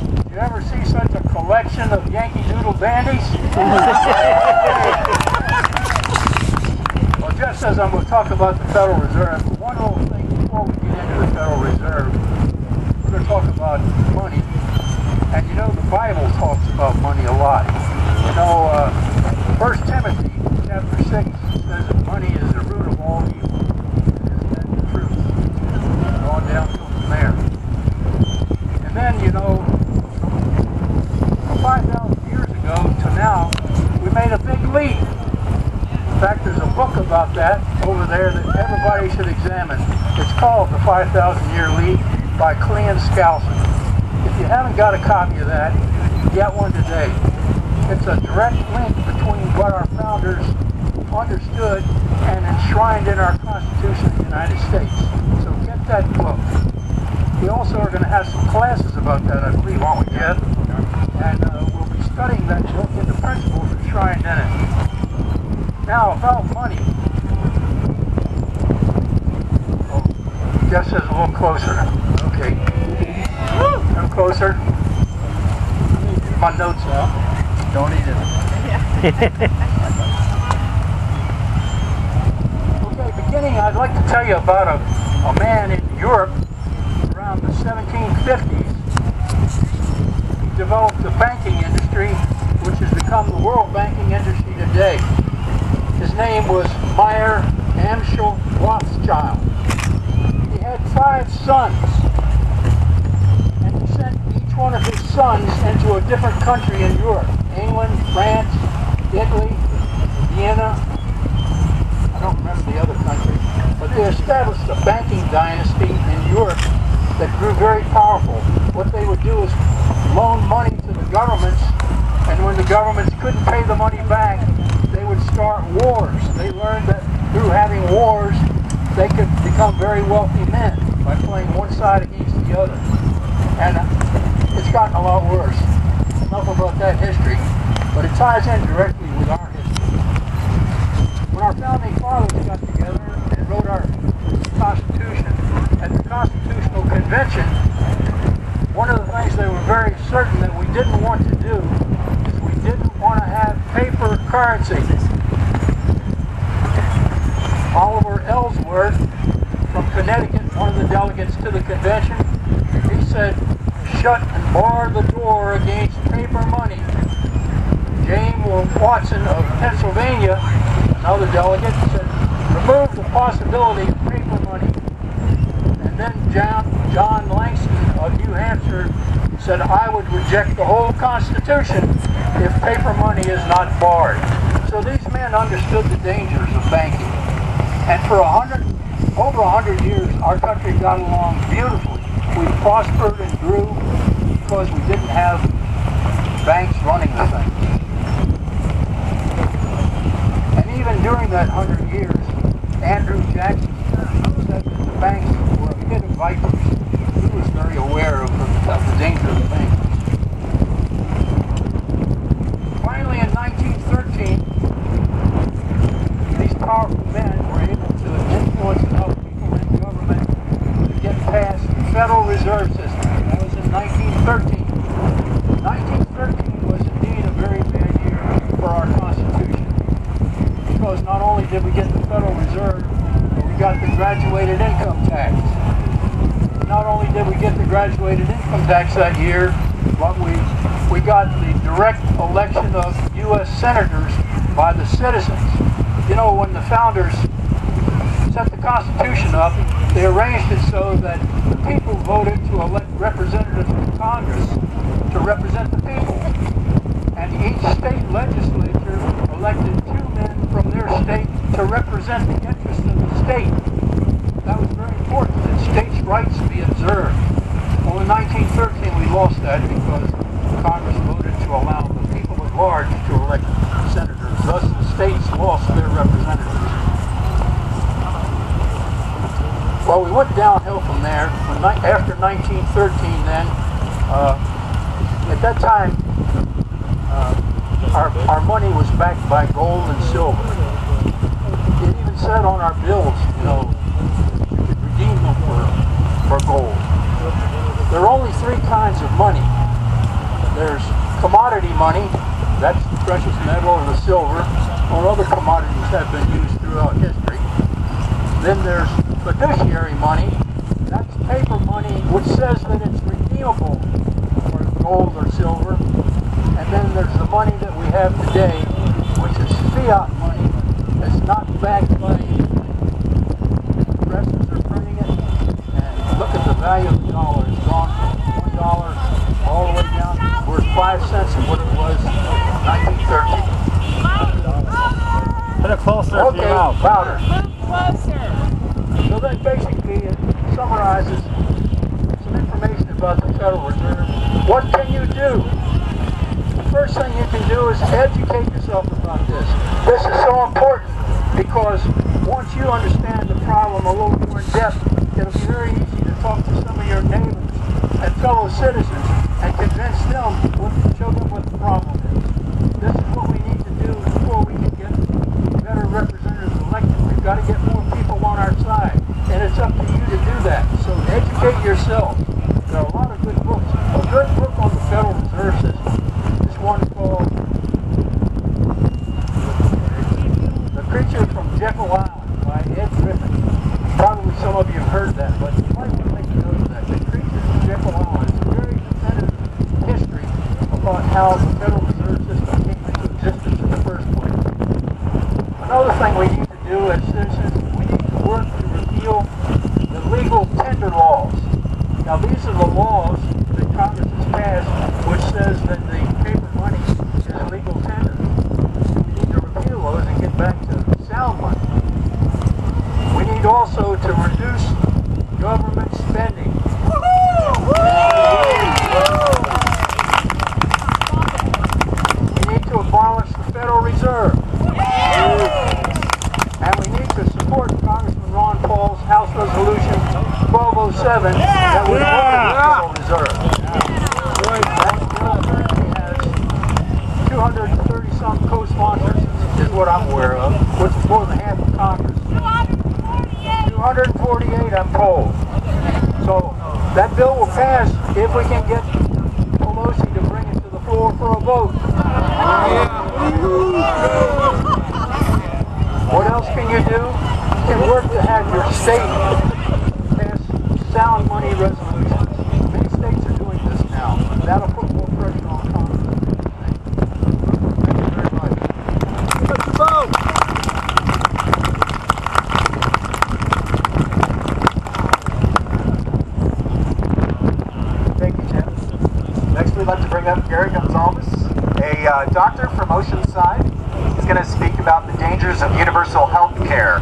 You ever see such a collection of Yankee Doodle dandies? Well, just as I'm going to talk about the Federal Reserve, one little thing before we get into the Federal Reserve, we're going to talk about money. And you know, the Bible talks about money a lot. You know, 1 Timothy chapter 6 says that money is the root of all evil. Isn't that the truth? On down from there. And then, you know, 5,000 years ago to now, we made a big leap. In fact, there's a book about that over there that everybody should examine. It's called The 5,000-Year Leap by Cleon Skousen. If you haven't got a copy of that, get one today. It's a direct link between what our founders understood and enshrined in our Constitution of the United States. So get that book. We also are going to have some classes about that, I believe, aren't we, Jeff? And we'll be studying that book and the principles enshrined in it. Now, about money. Oh, Jeff says a little closer. Okay. A little closer. My notes out. Don't eat it. Okay, beginning, I'd like to tell you about a man in Europe around the 1750s. He developed the banking industry, which has become the world banking industry today. His name was Mayer Amschel Rothschild. He had 5 sons, and he sent each one of his sons into a different country in Europe. England, France, Italy, Vienna. I don't remember the other country. But they established a banking dynasty in Europe that grew very powerful. What they would do is loan money to the governments, and when the governments couldn't pay the money back, they would start wars. They learned that through having wars, they could become very wealthy men by playing one side against the other. And it's gotten a lot worse. Enough about that history, but it ties in directly with our history. When our founding fathers got together and wrote our Constitution, at the Constitutional Convention, one of the things they were very certain that we didn't want to do is we didn't want to have paper currency. Oliver Ellsworth from Connecticut, one of the delegates to the convention, he said, "Shut and bar the door against paper money." James Watson of Pennsylvania, another delegate, said, "Remove the possibility of paper money." And then John Langston of New Hampshire said, "I would reject the whole Constitution if paper money is not barred." So these men understood the dangers of banking. And for over 100 years, our country got along beautifully. We prospered and grew because we didn't have banks running the thing. And even during that 100 years, Andrew Jackson said that the banks were a pit of vipers. He was very aware of the danger of the banks. Finally, in 1913, these powerful men were able to influence enough people in government to get past the Federal Reserve System. That was in 1913. 1913 was indeed a very bad year for our Constitution, because not only did we get the Federal Reserve, but we got the graduated income tax. Not only did we get the graduated income tax that year, but we got the direct election of U.S. senators by the citizens. You know, when the founders set the Constitution up, they arranged it so that the people voted to elect representatives to Congress to represent the people. And each state legislature elected 2 men from their state to represent the interests of the state. That was very important, that states' rights be observed. Well, in 1913 we lost that because Congress voted to allow the people at large to elect senators. Thus the states lost their representatives. Well, we went downhill from there. After 1913 then, at that time, our money was backed by gold and silver. It even said on our bills, you know, you could redeem them for gold. There are only 3 kinds of money. There's commodity money, that's the precious metal or the silver, or other commodities have been used throughout history. Then there's fiduciary money, that's paper money which says that it's redeemable for gold or silver. And then there's the money that we have today, which is fiat money. It's not backed by presses or printing it. And look at the value of the dollar. It's gone from $1 all the way down to worth 5 cents of what it was in 1913. Put it closer Okay, to your mouth. louder. Move closer. So that basically it summarizes some information about the Federal Reserve. What can you do? The first thing you can do is educate yourself about this. This is so important because once you understand the problem a little more in depth, it'll be very easy to talk to some of your neighbors and fellow citizens and convince them, show them what the problem is. This is what we need to do before we can get better representatives elected. We've got to get more people on our side, and it's up to you to do that. So educate yourself. There are a lot of good books. A good book on the Federal Reserve System is one called The Creature from Jekyll Island by Ed Griffin. Probably some of you have heard that, but you might want to make a note of that. The Creature from Jekyll Island is a very definitive history about how the Federal Reserve System came into existence in the first place. Another thing we need to do as citizens, we need to work to repeal the legal tender laws. Now these are the laws that Congress has passed which says that the paper money is legal tender. We need to repeal those and get back to sound money. We need also to reduce government spending. We need to abolish the Federal Reserve. And we need to support Congressman Ron Paul's House Resolution 1207 that would open the Federal Reserve. That bill currently has 230-some co-sponsors, is what I'm aware of, which is more than half of Congress. 248, I'm told. So that bill will pass if we can get Pelosi to bring it to the floor for a vote. What else can you do? You can work to have your state pass sound money resolutions. Many states are doing this now. That'll put more pressure on Congress. Thank you very much. Let's vote! Thank you, Tim. Next, we'd like to bring up Gary Gonzalez, a doctor from Oceanside. He's going to speak about the dangers of universal health care.